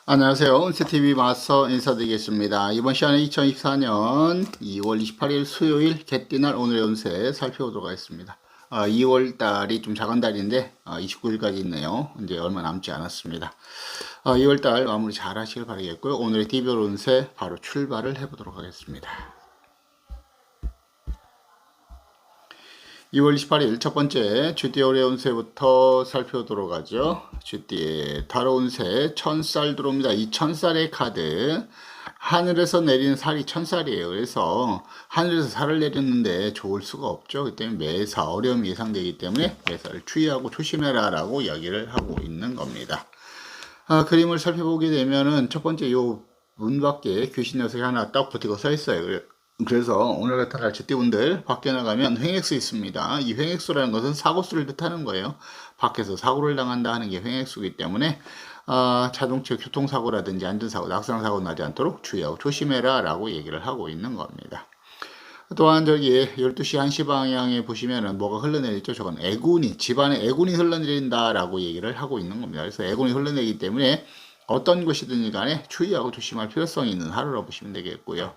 안녕하세요. 은세TV 마스터 인사드리겠습니다. 이번 시간에 2024년 2월 28일 수요일 개띠날 오늘의 운세 살펴보도록 하겠습니다. 2월 달이 좀 작은 달인데 29일까지 있네요. 이제 얼마 남지 않았습니다. 2월 달 마무리 잘 하시길 바라겠고요. 오늘의 디별 운세 바로 출발을 해보도록 하겠습니다. 2월 28일 첫 번째 쥐띠의 운세부터 살펴보도록 하죠. 쥐띠의 달의 운세 천살 들어옵니다. 이 천살의 카드 하늘에서 내리는 살이 천살이에요. 그래서 하늘에서 살을 내렸는데 좋을 수가 없죠. 그 때문에 매사 어려움이 예상되기 때문에 매사를 주의하고 조심해라 라고 이야기를 하고 있는 겁니다. 그림을 살펴보게 되면은 첫 번째 요 문 밖에 귀신 녀석이 하나 딱 붙이고 서 있어요. 그래서 오늘 같은 날 쥐띠분들 밖에 나가면 횡액수 있습니다. 이 횡액수라는 것은 사고수를 뜻하는 거예요. 밖에서 사고를 당한다 하는 게 횡액수이기 때문에 자동차 교통사고라든지 안전사고, 낙상사고 나지 않도록 주의하고 조심해라 라고 얘기를 하고 있는 겁니다. 또한 저기 12시 1시 방향에 보시면은 뭐가 흘러내리죠. 저건 애군이, 집안에 애군이 흘러내린다 라고 얘기를 하고 있는 겁니다. 그래서 애군이 흘러내리기 때문에 어떤 것이든지 간에 주의하고 조심할 필요성이 있는 하루라고 보시면 되겠고요.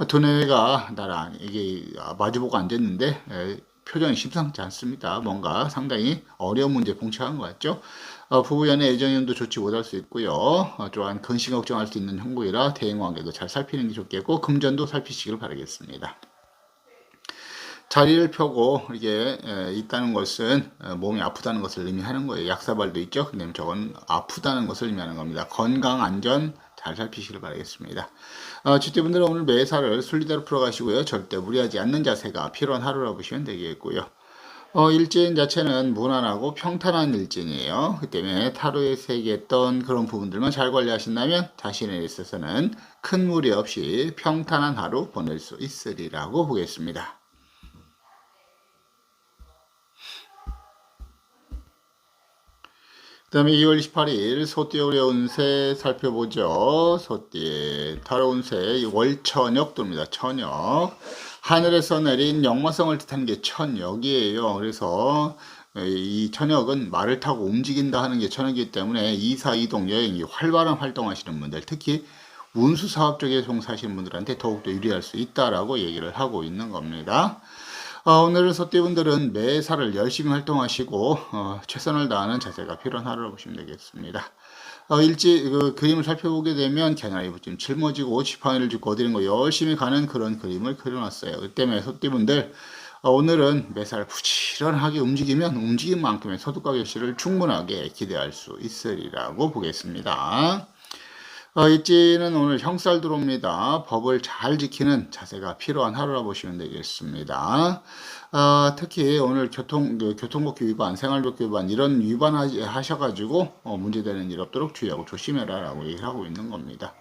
두뇌가 나랑 이게 마주보고 앉았는데 표정이 심상치 않습니다. 뭔가 상당히 어려운 문제 봉착한 것 같죠. 부부연의 애정임도 좋지 못할 수 있고요. 또한 근심 걱정할 수 있는 형국이라 대인관계도 잘 살피는 게 좋겠고 금전도 살피시길 바라겠습니다. 자리를 펴고 이게 있다는 것은 몸이 아프다는 것을 의미하는 거예요. 약사발도 있죠. 근데 저건 아프다는 것을 의미하는 겁니다. 건강 안전 잘 살피시길 바라겠습니다. 쥐띠분들은 오늘 매사를 순리대로 풀어가시고요. 절대 무리하지 않는 자세가 필요한 하루라고 보시면 되겠고요. 일진 자체는 무난하고 평탄한 일진이에요. 그 때문에 타로에서 얘기했던 그런 부분들만 잘 관리하신다면 자신에 있어서는 큰 무리 없이 평탄한 하루 보낼 수 있으리라고 보겠습니다. 그 다음에 2월 28일 소띠의 운세 살펴보죠. 소띠의 달의 운세 월천역 돕니다. 천역. 하늘에서 내린 역마성을 뜻하는 게 천역이에요. 그래서 이 천역은 말을 타고 움직인다 하는 게 천역이기 때문에 이사, 이동, 여행이 활발한 활동하시는 분들, 특히 운수 사업 쪽에 종사하시는 분들한테 더욱더 유리할 수 있다라고 얘기를 하고 있는 겁니다. 오늘은 소띠분들은 매사를 열심히 활동하시고 최선을 다하는 자세가 필요한 하루라고 보시면 되겠습니다. 그림을 살펴보게 되면 개나리 좀 짊어지고 지팡이를 쥐고 어디는 거 열심히 가는 그런 그림을 그려놨어요. 그 때문에 소띠분들 오늘은 매사를 부지런하게 움직이면 움직인 만큼의 소득과 결실을 충분하게 기대할 수 있으리라고 보겠습니다. 일지는 오늘 형살 들어옵니다. 법을 잘 지키는 자세가 필요한 하루라 보시면 되겠습니다. 특히 오늘 교통법규 위반, 생활법규 위반 이런 위반 하셔가지고 문제되는 일 없도록 주의하고 조심해라 라고 얘기를 하고 있는 겁니다.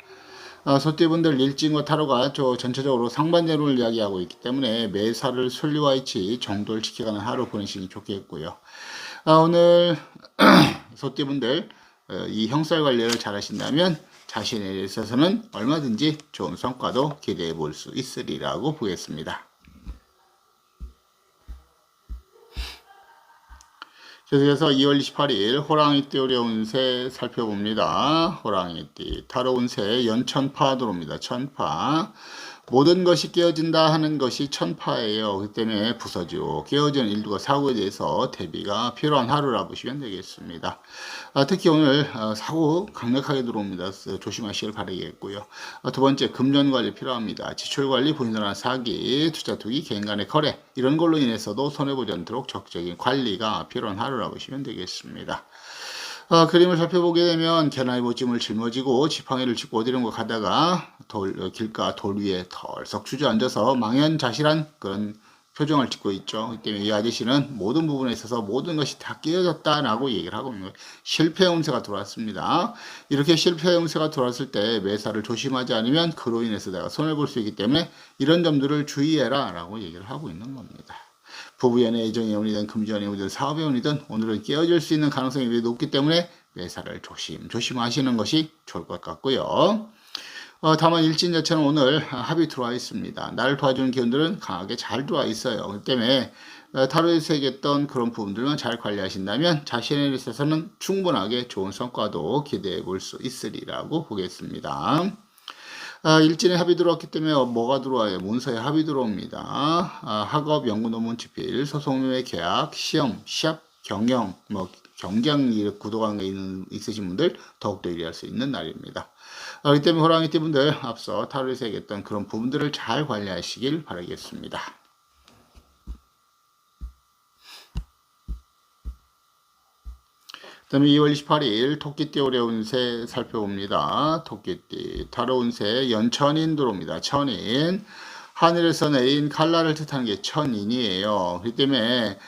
소띠분들 일진과 타로가 전체적으로 상반대로를 이야기하고 있기 때문에 매사를 순리와 이치 정도를 지켜가는 하루 보내시기 좋겠고요. 오늘 소띠분들 이 형살 관리를 잘 하신다면 자신에 있어서는 얼마든지 좋은 성과도 기대해 볼 수 있으리라고 보겠습니다. 계속해서 2월 28일 호랑이띠 운세 살펴봅니다. 호랑이띠 타로 운세 연천파 들어옵니다. 천파. 모든 것이 깨어진다 하는 것이 천파예요. 그 때문에 부서지고 깨어지는 일들과 사고에 대해서 대비가 필요한 하루라 보시면 되겠습니다. 특히 오늘 사고 강력하게 들어옵니다. 조심하시길 바라겠고요. 두 번째 금전관리 필요합니다. 지출관리, 본인들한 사기, 투자 투기, 개인 간의 거래 이런 걸로 인해서도 손해보지 않도록 적극적인 관리가 필요한 하루라 보시면 되겠습니다. 그림을 살펴보게 되면 개나리 모찜을 짊어지고 지팡이를 짚고 어디론가 가다가 길가 돌 위에 덜썩 주저앉아서 망연자실한 그런 표정을 짓고 있죠. 그 때문에 이 아저씨는 모든 부분에 있어서 모든 것이 다 깨어졌다라고 얘기를 하고 있는 거예요. 실패 운세가 들어왔습니다. 이렇게 실패 운세가 들어왔을 때 매사를 조심하지 않으면 그로 인해서 내가 손해볼 수 있기 때문에 이런 점들을 주의해라 라고 얘기를 하고 있는 겁니다. 부부연의 애정의 운이든 금전의 운이든 사업의 운이든 오늘은 깨어질 수 있는 가능성이 매우 높기 때문에 매사를 조심하시는 것이 좋을 것 같고요. 다만 일진 자체는 오늘 합이 들어와 있습니다. 나를 도와주는 기운들은 강하게 잘 들어와 있어요. 그 때문에 타로에서 얘기했던 그런 부분들만 잘 관리하신다면 자신에 있어서는 충분하게 좋은 성과도 기대해 볼 수 있으리라고 보겠습니다. 일진에 합이 들어왔기 때문에 뭐가 들어와요? 문서에 합이 들어옵니다. 학업, 연구, 논문, 집필, 소송의 계약, 시험, 시합, 경영, 경쟁 구도관계 있으신 분들 더욱더 유리할 수 있는 날입니다. 그렇기 때문에 호랑이띠 분들 앞서 타로에서 얘기했던 그런 부분들을 잘 관리하시길 바라겠습니다. 그 다음에 2월 28일 토끼띠 올해 운세 살펴봅니다. 토끼띠 타로 운세 연천인 들어옵니다. 천인 하늘에서 내린 칼날을 뜻하는 게 천인이에요. 그렇기 때문에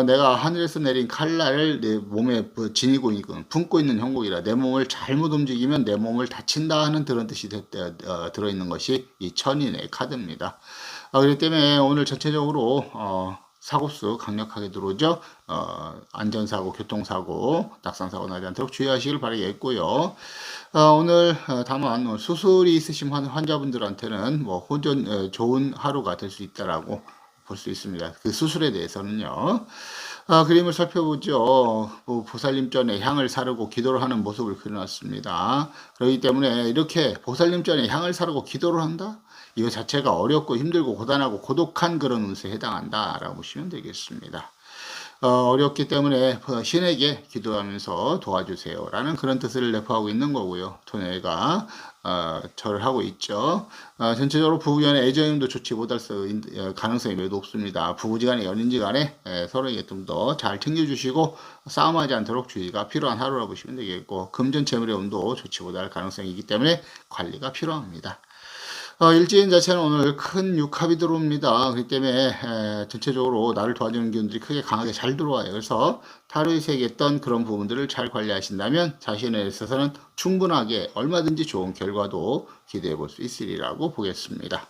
내가 하늘에서 내린 칼날을 내 몸에 지니고 있는 품고 있는 형국이라 내 몸을 잘못 움직이면 내 몸을 다친다 하는 그런 뜻이 들어있는 것이 이 천인의 카드입니다. 그렇기 때문에 오늘 전체적으로 사고수 강력하게 들어오죠. 안전사고, 교통사고, 낙상사고 나지 않도록 주의하시길 바라겠고요. 오늘 다만 수술이 있으신 환자분들한테는 좋은 하루가 될 수 있다라고 볼 수 있습니다. 그 수술에 대해서는요. 그림을 살펴보죠. 보살림전에 향을 사르고 기도를 하는 모습을 그려놨습니다. 그렇기 때문에 이렇게 보살림전에 향을 사르고 기도를 한다? 이거 자체가 어렵고 힘들고 고단하고 고독한 그런 운세에 해당한다라고 보시면 되겠습니다. 어렵기 때문에 신에게 기도하면서 도와주세요라는 그런 뜻을 내포하고 있는 거고요. 토네가 절을 하고 있죠. 전체적으로 부부간의 애정임도 좋지 못할 가능성이 매우 높습니다. 부부지간에 연인지간에 서로에게 좀 더 잘 챙겨주시고 싸움하지 않도록 주의가 필요한 하루라 보시면 되겠고 금전 재물의 운도 좋지 못할 가능성이 있기 때문에 관리가 필요합니다. 일진 자체는 오늘 큰 육합이 들어옵니다. 그렇기 때문에 전체적으로 나를 도와주는 기운들이 크게 강하게 잘 들어와요. 그래서 타로에서 얘기했던 그런 부분들을 잘 관리하신다면 자신에 있어서는 충분하게 얼마든지 좋은 결과도 기대해 볼 수 있으리라고 보겠습니다.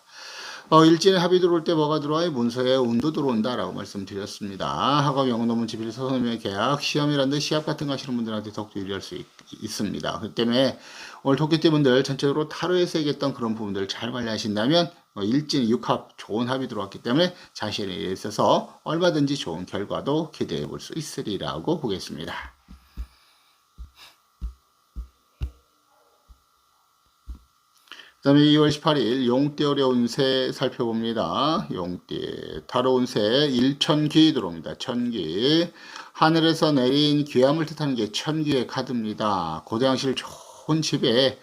일진에 합이 들어올 때 뭐가 들어와요? 문서에 운도 들어온다라고 말씀드렸습니다. 학업, 영어, 논문, 집필, 소송의 계약, 시험이란 듯 시합 같은 거 하시는 분들한테 더욱더 유리할 수 있습니다. 그렇기 때문에 오늘 토끼띠 분들 전체적으로 타로에서 얘기했던 그런 부분들을 잘 관리하신다면 일진, 육합, 좋은 합이 들어왔기 때문에 자신에 있어서 얼마든지 좋은 결과도 기대해 볼 수 있으리라고 보겠습니다. 그 다음에 2월 18일 용띠 올해 운세 살펴봅니다. 용띠 타로 운세 일천귀 들어옵니다. 천귀 하늘에서 내린 귀함을 뜻하는 게 천귀의 카드입니다. 고대왕실 좋은 집에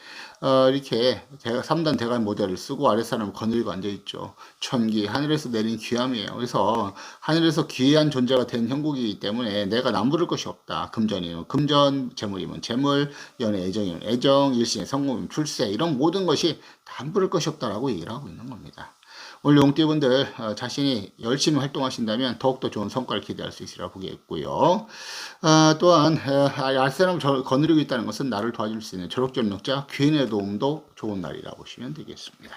이렇게 3단 대간 모자를 쓰고 아랫사람을 거느리고 앉아있죠. 천귀 하늘에서 내린 귀함이에요. 그래서 하늘에서 귀한 존재가 된 형국이기 때문에 내가 남부를 것이 없다. 금전이면 금전, 재물이면 재물, 연애 애정이면 애정, 일신의 성공이면 출세 이런 모든 것이 다 남부를 것이 없다라고 얘기를 하고 있는 겁니다. 오늘 용띠분들 자신이 열심히 활동하신다면 더욱더 좋은 성과를 기대할 수 있으리라 보겠고요. 또한 아랫사람을 거느리고 있다는 것은 나를 도와줄 수 있는 조력전력자 귀인의 도움도 좋은 날이라 보시면 되겠습니다.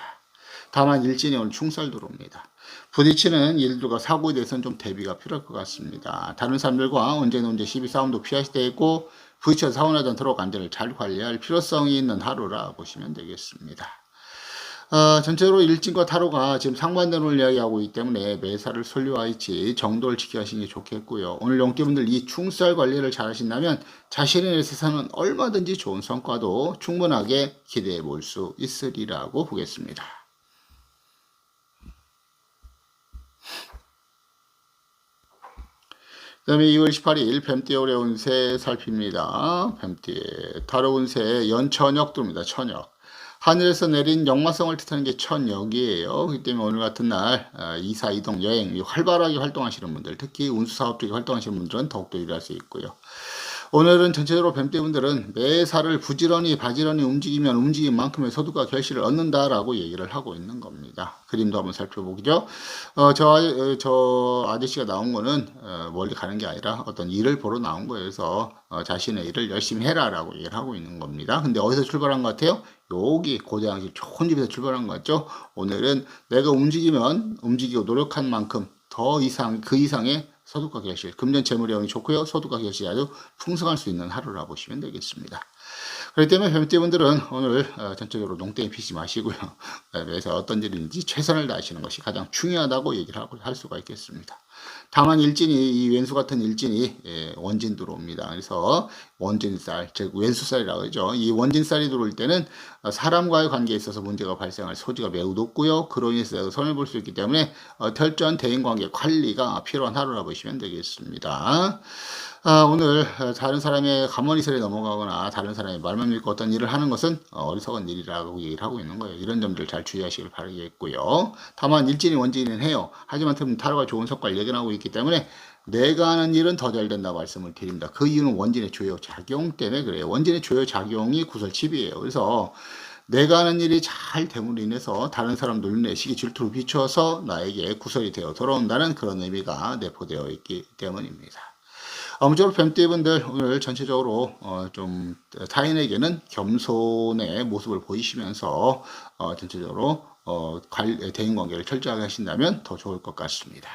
다만 일진이 오늘 충살 들어옵니다. 부딪히는 일들과 사고에 대해서는 좀 대비가 필요할 것 같습니다. 다른 사람들과 언제나 시비 싸움도 피하실 때 있고 부딪혀서 사고 나지 않도록 안전을 잘 관리할 필요성이 있는 하루라 보시면 되겠습니다. 전체적으로 일진과 타로가 지금 상반된을 이야기하고 있기 때문에 매사를 솔리와이치 정도를 지켜하시는 게 좋겠고요. 오늘 용띠분들 이 충살 관리를 잘 하신다면 자신의 세상은 얼마든지 좋은 성과도 충분하게 기대해 볼 수 있으리라고 보겠습니다. 그 다음에 2월 18일 뱀띠 올해 운세 살핍니다. 뱀띠 타로 운세 연천역 들어옵니다. 천역 하늘에서 내린 역마성을 뜻하는 게 천역이에요. 그렇기 때문에 오늘 같은 날 이사, 이동, 여행 활발하게 활동하시는 분들 특히 운수사업 쪽에 활동하시는 분들은 더욱더 유리할 수 있고요. 오늘은 전체적으로 뱀띠분들은 매사를 부지런히 바지런히 움직이면 움직인 만큼의 소득과 결실을 얻는다라고 얘기를 하고 있는 겁니다. 그림도 한번 살펴보죠. 저 아저씨가 나온 거는 멀리 가는 게 아니라 어떤 일을 보러 나온 거예요. 그래서 자신의 일을 열심히 해라라고 얘기를 하고 있는 겁니다. 근데 어디서 출발한 것 같아요? 여기 고대항실 좋은 집에서 출발한 것 같죠? 오늘은 내가 움직이고 노력한 만큼 더 이상 그 이상의 소득과 결실, 금전 재물이 좋고요. 소득과 결실이 아주 풍성할 수 있는 하루라 보시면 되겠습니다. 그렇기 때문에 뱀띠분들은 오늘 전체적으로 농땡이 피지 마시고요. 그래서 어떤 일인지 최선을 다하시는 것이 가장 중요하다고 얘기를 할 수가 있겠습니다. 다만 일진이 이 왼수 같은 일진이 원진 들어옵니다. 그래서 원진살, 즉 왼수살이라고 하죠. 이 원진살이 들어올 때는 사람과의 관계에 있어서 문제가 발생할 소지가 매우 높고요. 그로 인해서 손해를 볼 수 있기 때문에 철저한 대인관계 관리가 필요한 하루라 보시면 되겠습니다. 오늘 다른 사람의 가머니설에 넘어가거나 다른 사람의 말만 믿고 어떤 일을 하는 것은 어리석은 일이라고 얘기를 하고 있는 거예요. 이런 점들 잘 주의하시길 바라겠고요. 다만 일진이 원진이는 해요. 하지만 타로가 좋은 성과를 예견하고 있기 때문에 내가 하는 일은 더 잘 된다고 말씀을 드립니다. 그 이유는 원진의 조효 작용 때문에 그래요. 원진의 조효 작용이 구설칩이에요. 그래서 내가 하는 일이 잘 됨으로 인해서 다른 사람들 눈에 시기 질투를 비춰서 나에게 구설이 되어 돌아온다는 그런 의미가 내포되어 있기 때문입니다. 아무쪼록 뱀띠분들 오늘 전체적으로 좀 타인에게는 겸손의 모습을 보이시면서 전체적으로 대인관계를 철저하게 하신다면 더 좋을 것 같습니다.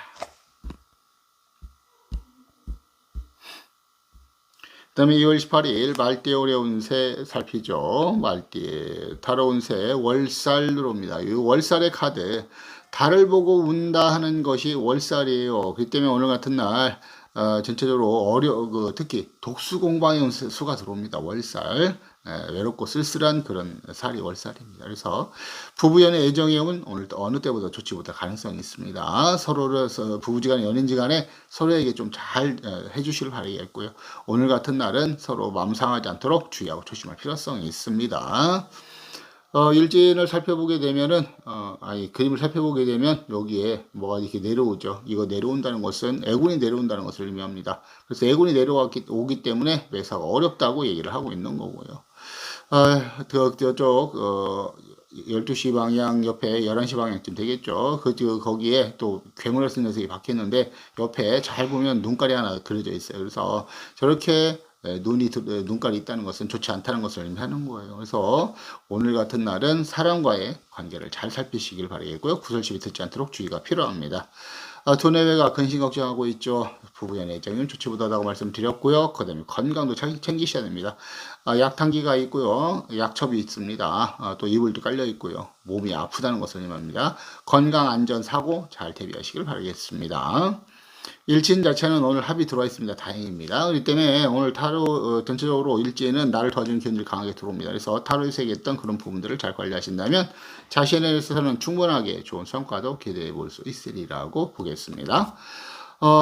그 다음에 2월 18일 말띠의 올해 운세 살피죠. 말띠의 타로 운세 월살 들어옵니다. 이 월살의 카드 달을 보고 운다 하는 것이 월살이에요. 그렇기 때문에 오늘 같은 날 전체적으로 특히 독수 공방의 수가 들어옵니다. 월살. 외롭고 쓸쓸한 그런 살이 월살입니다. 그래서 부부연의 애정의 운은 오늘 어느 때보다 좋지 못할 가능성이 있습니다. 서로를 부부지간에 연인지간에 서로에게 좀 잘 해주시길 바라겠고요. 오늘 같은 날은 서로 마음 상하지 않도록 주의하고 조심할 필요성이 있습니다. 일진을 살펴보게 되면은, 그림을 살펴보게 되면 여기에 뭐가 이렇게 내려오죠. 이거 내려온다는 것은 애군이 내려온다는 것을 의미합니다. 그래서 애군이 오기 때문에 매사가 어렵다고 얘기를 하고 있는 거고요. 저쪽, 12시 방향 옆에 11시 방향쯤 되겠죠. 거기에 또 괴물을 쓴 녀석이 박혔는데 옆에 잘 보면 눈깔이 하나 그려져 있어요. 그래서 저렇게 눈깔이 있다는 것은 좋지 않다는 것을 의미하는 거예요. 그래서 오늘 같은 날은 사람과의 관계를 잘 살피시길 바라겠고요. 구설심이 듣지 않도록 주의가 필요합니다. 두뇌외가 근심 걱정하고 있죠. 부부간의 애정은 좋지 못하다고 말씀드렸고요. 그 다음에 건강도 챙기셔야 됩니다. 약탕기가 있고요. 약첩이 있습니다. 또 이불도 깔려 있고요. 몸이 아프다는 것을 의미합니다. 건강 안전 사고 잘 대비하시길 바라겠습니다. 일진 자체는 오늘 합이 들어와 있습니다. 다행입니다. 그렇기 때문에 오늘 타로 전체적으로 일진은 나를 도와주는 견딜 강하게 들어옵니다. 그래서 타로에서 얘기했던 그런 부분들을 잘 관리하신다면 자신에 있어서는 충분하게 좋은 성과도 기대해 볼 수 있으리라고 보겠습니다.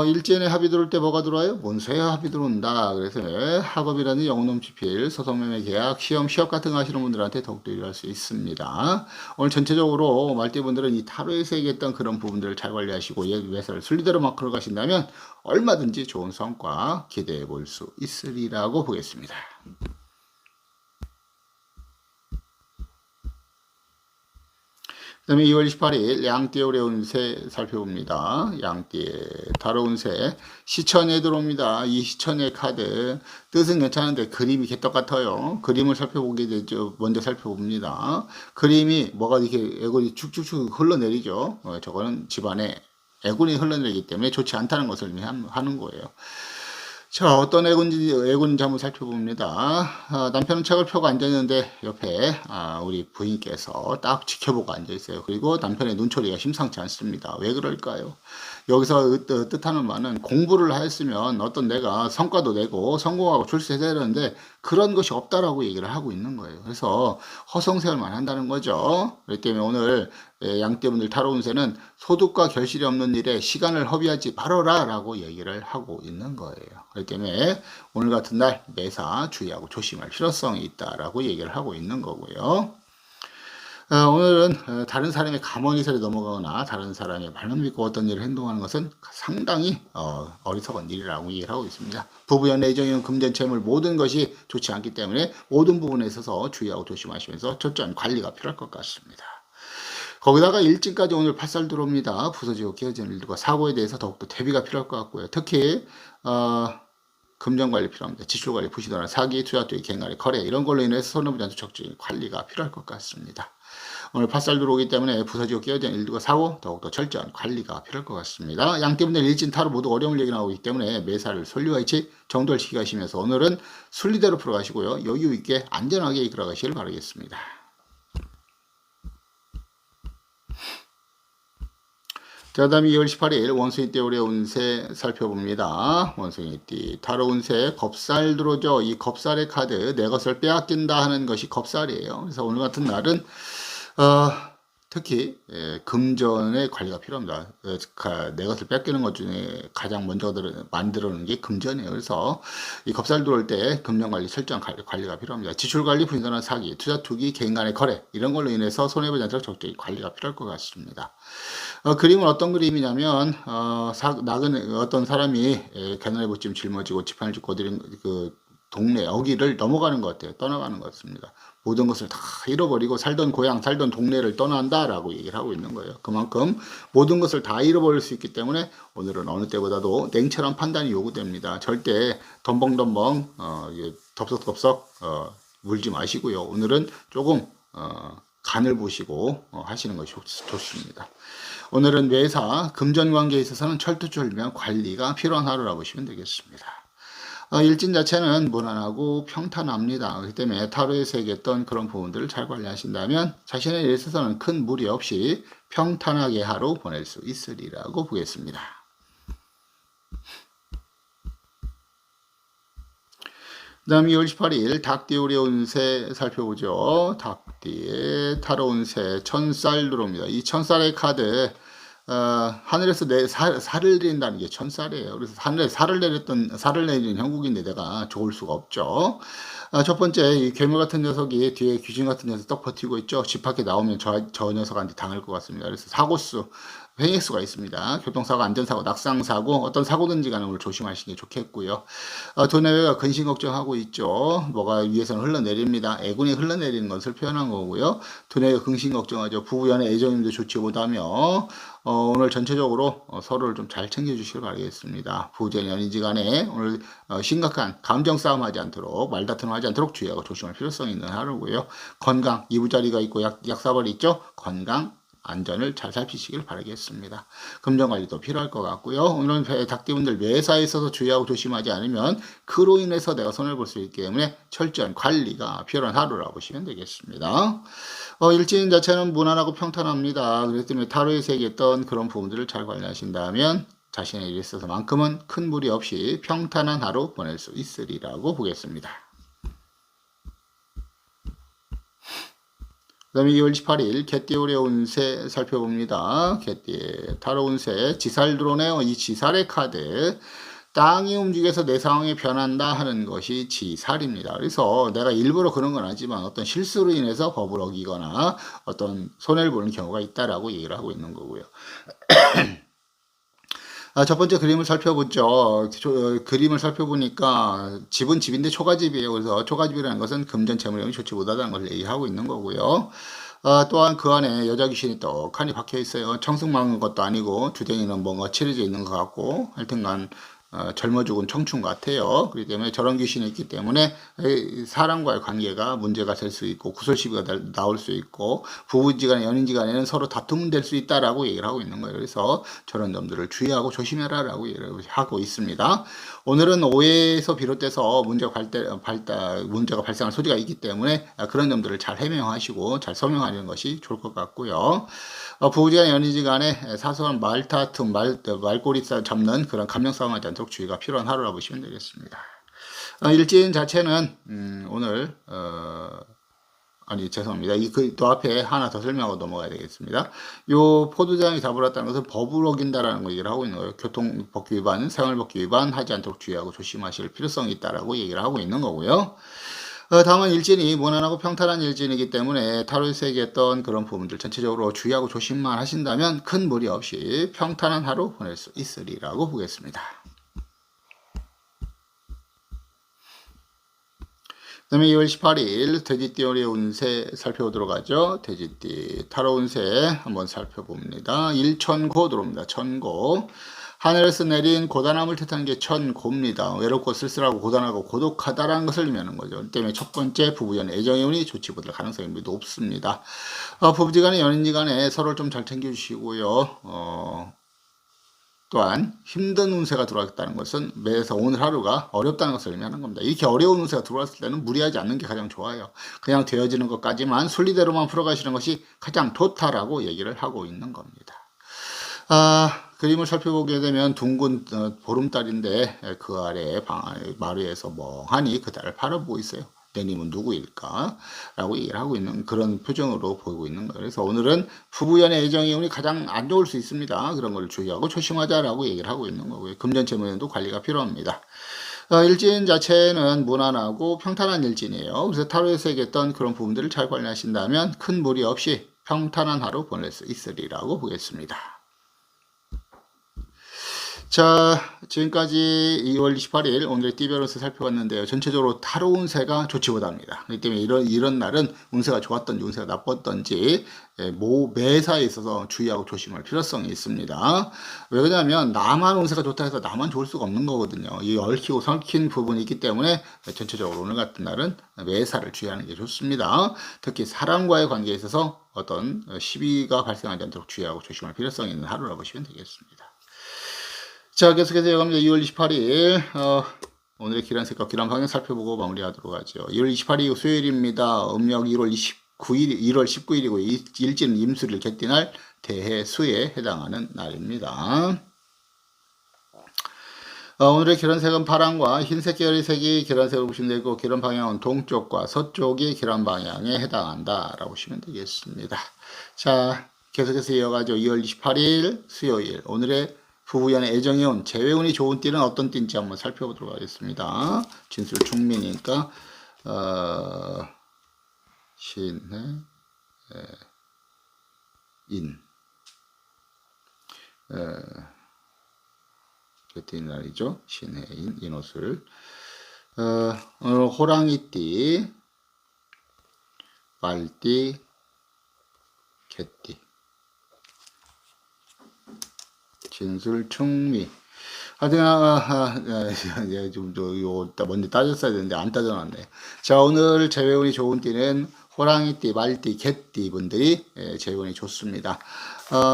일진의 합이 들어올 때 뭐가 들어와요? 문서의 합이 들어온다. 그래서 학업이라는 영농지필, 소송매매 계약, 시험, 취업 같은 거 하시는 분들한테 더욱더 유리할 수 있습니다. 오늘 전체적으로 말띠분들은 이 타로에서 얘기했던 그런 부분들을 잘 관리하시고 외사를 순리대로 막 걸어가신다면 얼마든지 좋은 성과 기대해 볼 수 있으리라고 보겠습니다. 그 다음에 2월 28일 양띠의 올해 운세 살펴봅니다. 양띠의 타로 운세 시천에 들어옵니다. 이 시천의 카드 뜻은 괜찮은데 그림이 개떡 같아요. 그림을 살펴보게 되죠. 먼저 살펴봅니다. 그림이 뭐가 이렇게 애군이 축축축 흘러내리죠. 저거는 집안에 애군이 흘러내리기 때문에 좋지 않다는 것을 하는 거예요. 자, 어떤 애군인지 한번 살펴봅니다. 남편은 책을 펴고 앉아있는데 옆에 우리 부인께서 딱 지켜보고 앉아있어요. 그리고 남편의 눈초리가 심상치 않습니다. 왜 그럴까요? 여기서 뜻하는 바는 공부를 하였으면 어떤 내가 성과도 내고 성공하고 출세해야 되는데 그런 것이 없다라고 얘기를 하고 있는 거예요. 그래서 허송세월만 한다는 거죠. 그렇기 때문에 오늘 양떼분들 타로 운세는 소득과 결실이 없는 일에 시간을 허비하지 말아라 라고 얘기를 하고 있는 거예요. 그렇기 때문에 오늘 같은 날 매사 주의하고 조심할 필요성이 있다라고 얘기를 하고 있는 거고요. 오늘은 다른 사람의 가머니설에 넘어가거나 다른 사람의 말만 믿고 어떤 일을 행동하는 것은 상당히 어리석은 일이라고 얘기를 하고 있습니다. 부부연 애정이면 금전 재물 모든 것이 좋지 않기 때문에 모든 부분에 있어서 주의하고 조심하시면서 철저한 관리가 필요할 것 같습니다. 거기다가 일진까지 오늘 8살 들어옵니다. 부서지고 깨어지는 일들과 사고에 대해서 더욱더 대비가 필요할 것 같고요. 특히 금전관리 필요합니다. 지출관리, 부실도나 사기, 투자 투기, 갱간의 거래 이런 걸로 인해서 손해보지 않는 적극적인 관리가 필요할 것 같습니다. 오늘 팥살 들어오기 때문에 부서지고 깨어지는 일들과 사고 더욱더 철저한 관리가 필요할 것 같습니다. 양띠분들 일진 타로 모두 어려움을 얘기나오기 때문에 매사를 솔리와 이치 정도를 지키시면서 오늘은 순리대로 풀어가시고요. 여유 있게 안전하게 이끌어가시길 바라겠습니다. 자, 다음에 2월 18일 원숭이띠 올해 운세 살펴봅니다. 원숭이띠 타로 운세 겁살 들어오죠. 이 겁살의 카드 내 것을 빼앗긴다 하는 것이 겁살이에요. 그래서 오늘 같은 날은 특히 금전의 관리가 필요합니다. 내 것을 뺏기는 것 중에 가장 먼저 만들어놓는 게 금전이에요. 그래서 이 겁살 들어올 때 금전 관리 철저한 관리가 필요합니다. 지출 관리, 분산한 사기, 투자 투기, 개인 간의 거래 이런 걸로 인해서 손해보지 않도록 적절히 관리가 필요할 것 같습니다. 그림은 어떤 그림이냐면 어떤 사람이 개나리 봇짐 짊어지고 지판을 짚고 그 동네 여기를 넘어가는 것 같아요. 떠나가는 것 같습니다. 모든 것을 다 잃어버리고 살던 고향, 살던 동네를 떠난다라고 얘기를 하고 있는 거예요. 그만큼 모든 것을 다 잃어버릴 수 있기 때문에 오늘은 어느 때보다도 냉철한 판단이 요구됩니다. 절대 덤벙덤벙 덥석덥석 물지 마시고요. 오늘은 조금 간을 보시고 하시는 것이 좋습니다. 오늘은 매사 금전 관계에 있어서는 철두철미한 관리가 필요한 하루라고 보시면 되겠습니다. 일진 자체는 무난하고 평탄합니다. 그렇기 때문에 타로에서 얘기했던 그런 부분들을 잘 관리하신다면 자신의 일에 있어서는 큰 무리 없이 평탄하게 하루 보낼 수 있으리라고 보겠습니다. 그 다음 2월 18일 닭띠 올해 운세 살펴보죠. 닭띠의 타로 운세 천쌀 들어옵니다. 이 천쌀의 카드 하늘에서 살을 내린다는 게 천쌀이에요. 그래서 하늘에 살을 내리는 형국인데 내가 좋을 수가 없죠. 첫 번째, 이 괴물 같은 녀석이 뒤에 귀신 같은 녀석 떡 버티고 있죠. 집 밖에 나오면 저 녀석한테 당할 것 같습니다. 그래서 사고수, 횡액수가 있습니다. 교통사고, 안전사고, 낙상사고, 어떤 사고든지 간에 오늘 조심하시는 게 좋겠고요. 도내외가 근심 걱정하고 있죠. 뭐가 위에서는 흘러내립니다. 애군이 흘러내리는 것을 표현한 거고요. 도내외가 근심 걱정하죠. 부부연애 애정임도 좋지 못하며 오늘 전체적으로 서로를 좀 잘 챙겨주시길 바라겠습니다. 부부전 연인지간에 오늘 심각한 감정 싸움 하지 않도록 말다툼 하지 않도록 주의하고 조심할 필요성이 있는 하루고요. 건강 이부자리가 있고 약사벌이 있죠. 건강 안전을 잘 살피시길 바라겠습니다. 금전관리도 필요할 것 같고요. 오늘은 닭띠분들 매사에 있어서 주의하고 조심하지 않으면 그로 인해서 내가 손해볼 수 있기 때문에 철저한 관리가 필요한 하루라고 보시면 되겠습니다. 일진 자체는 무난하고 평탄합니다. 그렇기 때문에 타로에서 얘기했던 그런 부분들을 잘 관리하신다면 자신의 일에 있어서만큼은 큰 무리 없이 평탄한 하루 보낼 수 있으리라고 보겠습니다. 그 다음에 2월 18일 개띠 올해 운세 살펴봅니다. 개띠 타로 운세 지살 들어오네요. 이 지살의 카드 땅이 움직여서 내 상황이 변한다 하는 것이 지살입니다. 그래서 내가 일부러 그런 건 아니지만 어떤 실수로 인해서 법을 어기거나 어떤 손해를 보는 경우가 있다라고 얘기를 하고 있는 거고요. 첫 번째 그림을 살펴보죠. 그림을 살펴보니까 집은 집인데 초가집이에요. 그래서 초가집이라는 것은 금전 재물형이 좋지 못하다는 것을 얘기하고 있는 거고요. 또한 그 안에 여자 귀신이 떡하니 박혀 있어요. 청승망인 것도 아니고 주댕이는 뭔가 칠해져 있는 것 같고 하여튼간 젊어 죽은 청춘 같아요. 그렇기 때문에 저런 귀신이 있기 때문에 사람과의 관계가 문제가 될 수 있고 구설시비가 나올 수 있고 부부지간에 연인지간에는 서로 다툼 될 수 있다라고 얘기를 하고 있는 거예요. 그래서 저런 점들을 주의하고 조심해라라고 얘기를 하고 있습니다. 오늘은 오해에서 비롯돼서 문제가 발생할 소지가 있기 때문에 그런 점들을 잘 해명하시고 잘 설명하는 것이 좋을 것 같고요. 부부지간 연인지간에 사소한 말다툼, 말꼬리 잡는 그런 감정 싸움하지 않도록 주의가 필요한 하루라 보시면 되겠습니다. 일진 자체는 오늘 죄송합니다. 또 앞에 하나 더 설명하고 넘어가야 되겠습니다. 요 포도장이 잡으랐다는 것은 법을 어긴다라는 거 얘기를 하고 있는 거예요. 교통법규 위반, 생활법규 위반 하지 않도록 주의하고 조심하실 필요성이 있다라고 얘기를 하고 있는 거고요. 다음은 일진이 무난하고 평탄한 일진이기 때문에 타로에서 얘기했던 그런 부분들 전체적으로 주의하고 조심만 하신다면 큰 무리 없이 평탄한 하루 보낼 수 있으리라고 보겠습니다. 그 다음에 2월 18일 돼지띠 올해 운세 살펴보도록 하죠. 돼지띠 타로 운세 한번 살펴봅니다. 일천고 들어옵니다. 천고 하늘에서 내린 고단함을 뜻하는 게 천고입니다. 외롭고 쓸쓸하고 고단하고 고독하다라는 것을 의미하는 거죠. 그렇기 때문에 첫 번째 부부간 애정의 운이 좋지 못할 가능성이 높습니다. 부부지간에 연인지간에 서로를 좀 잘 챙겨주시고요. 또한 힘든 운세가 들어왔다는 것은 매에서 오늘 하루가 어렵다는 것을 의미하는 겁니다. 이렇게 어려운 운세가 들어왔을 때는 무리하지 않는 게 가장 좋아요. 그냥 되어지는 것까지만 순리대로만 풀어가시는 것이 가장 좋다라고 얘기를 하고 있는 겁니다. 그림을 살펴보게 되면 둥근 보름달인데 그 아래 마루에서 멍하니 그 달을 바라보고 있어요. 내님은 누구일까? 라고 얘기를 하고 있는 그런 표정으로 보이고 있는 거예요. 그래서 오늘은 부부연의 애정의 운이 가장 안 좋을 수 있습니다. 그런 걸 주의하고 조심하자라고 얘기를 하고 있는 거고요. 금전재물에도 관리가 필요합니다. 일진 자체는 무난하고 평탄한 일진이에요. 그래서 타로에서 얘기했던 그런 부분들을 잘 관리하신다면 큰 무리 없이 평탄한 하루 보낼 수 있으리라고 보겠습니다. 자, 지금까지 2월 28일 오늘의 띠별 운세 살펴봤는데요. 전체적으로 타로 운세가 좋지 못합니다. 그렇기 때문에 이런 날은 운세가 좋았던지 운세가 나빴던지 매사에 있어서 주의하고 조심할 필요성이 있습니다. 왜 그러냐면 나만 운세가 좋다 해서 나만 좋을 수가 없는 거거든요. 이 얽히고 설킨 부분이 있기 때문에 전체적으로 오늘 같은 날은 매사를 주의하는 게 좋습니다. 특히 사람과의 관계에 있어서 어떤 시비가 발생하지 않도록 주의하고 조심할 필요성이 있는 하루라고 보시면 되겠습니다. 자, 계속해서 이어갑니다. 2월 28일 오늘의 기란색과 기란 방향 살펴보고 마무리하도록 하죠. 2월 28일 수요일입니다. 음력 1월 19일이고 일지는 임수일 개띠날 대해수에 해당하는 날입니다. 오늘의 기란색은 파랑과 흰색 계열의 색이 기란색으로 보시면 되고 기란 방향은 동쪽과 서쪽이 기란 방향에 해당한다 라고 보시면 되겠습니다. 자, 계속해서 이어가죠. 2월 28일 수요일 오늘의 부부연의 애정의 운, 재회운이 좋은 띠는 어떤 띠인지 한번 살펴보도록 하겠습니다. 진술 충민이니까 신해 인 개띠 날이죠. 신해 인옷을 오늘 호랑이띠, 말띠, 개띠 진술 충미. 하여튼 좀 이거 먼저 따졌어야 되는데 안 따져놨네. 자, 오늘 재회운이 좋은 띠는 호랑이띠, 말띠, 개띠 분들이 재회운이 좋습니다.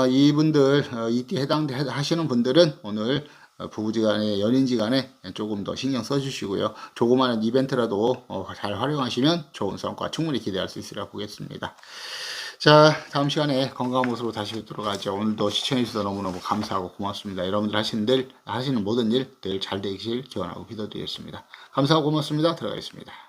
이분들 이 띠 해당하시는 분들은 오늘 부부지간에 연인지간에 조금 더 신경 써주시고요. 조그마한 이벤트라도 잘 활용하시면 좋은 성과 충분히 기대할 수 있으리라 보겠습니다. 자, 다음 시간에 건강한 모습으로 다시 뵙도록 하죠. 오늘도 시청해주셔서 너무너무 감사하고 고맙습니다. 여러분들 하시는 모든 일 늘 잘 되길 기원하고 기도드리겠습니다. 감사하고 고맙습니다. 들어가겠습니다.